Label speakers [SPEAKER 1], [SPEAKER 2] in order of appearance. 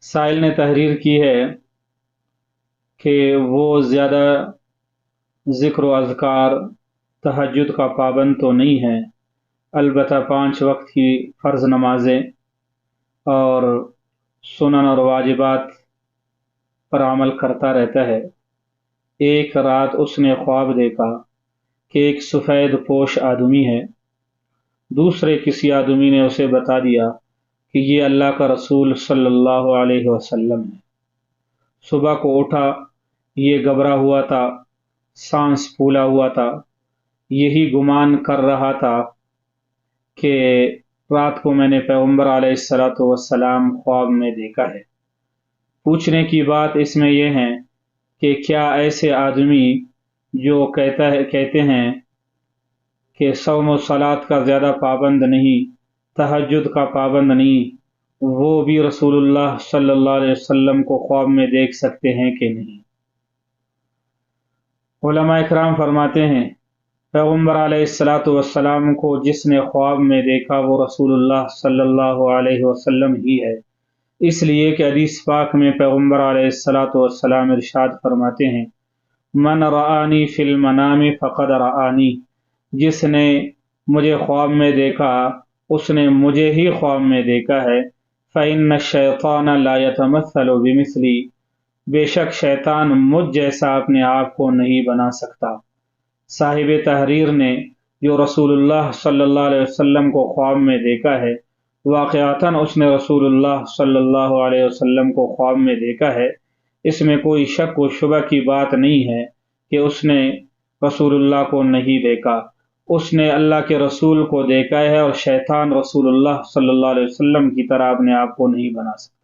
[SPEAKER 1] سائل نے تحریر کی ہے کہ وہ زیادہ ذکر و اذکار تہجد کا پابند تو نہیں ہے، البتہ 5 وقت کی فرض نمازیں اور سنن اور واجبات پر عمل کرتا رہتا ہے۔ ایک رات اس نے خواب دیکھا کہ ایک سفید پوش آدمی ہے۔ دوسرے کسی آدمی نے اسے بتا دیا کہ یہ اللہ کا رسول صلی اللہ علیہ وسلم ہے۔ صبح کو اٹھا، یہ گھبرا ہوا تھا، سانس پھولا ہوا تھا، یہی گمان کر رہا تھا کہ رات کو میں نے پیغمبر علیہ السلام خواب میں دیکھا ہے۔ پوچھنے کی بات اس میں یہ ہے کہ کیا ایسے آدمی جو کہتے ہیں کہ صوم و صلات کا زیادہ پابند نہیں، تہجد کا پابند نہیں، وہ بھی رسول اللہ صلی اللہ علیہ وسلم کو خواب میں دیکھ سکتے ہیں کہ نہیں؟ علماء اکرام فرماتے ہیں پیغمبر علیہ السلام کو جس نے خواب میں دیکھا وہ رسول اللہ صلی اللہ علیہ وسلم ہی ہے، اس لیے کہ حدیث پاک میں پیغمبر علیہ السلام ارشاد فرماتے ہیں من رآنی فی المنام فقد رآنی، جس نے مجھے خواب میں دیکھا اس نے مجھے ہی خواب میں دیکھا ہے۔ فإن الشیطان لا يتمثل بمثلی، بے شک شیطان مجھ جیسا اپنے آپ کو نہیں بنا سکتا۔ صاحب تحریر نے جو رسول اللہ صلی اللہ علیہ وسلم کو خواب میں دیکھا ہے، واقعتاً اس نے رسول اللہ صلی اللہ علیہ وسلم کو خواب میں دیکھا ہے، اس میں کوئی شک و شبہ کی بات نہیں ہے کہ اس نے رسول اللہ کو نہیں دیکھا، اس نے اللہ کے رسول کو دیکھا ہے، اور شیطان رسول اللہ صلی اللہ علیہ وسلم کی طرح اپنے آپ کو نہیں بنا سکتا۔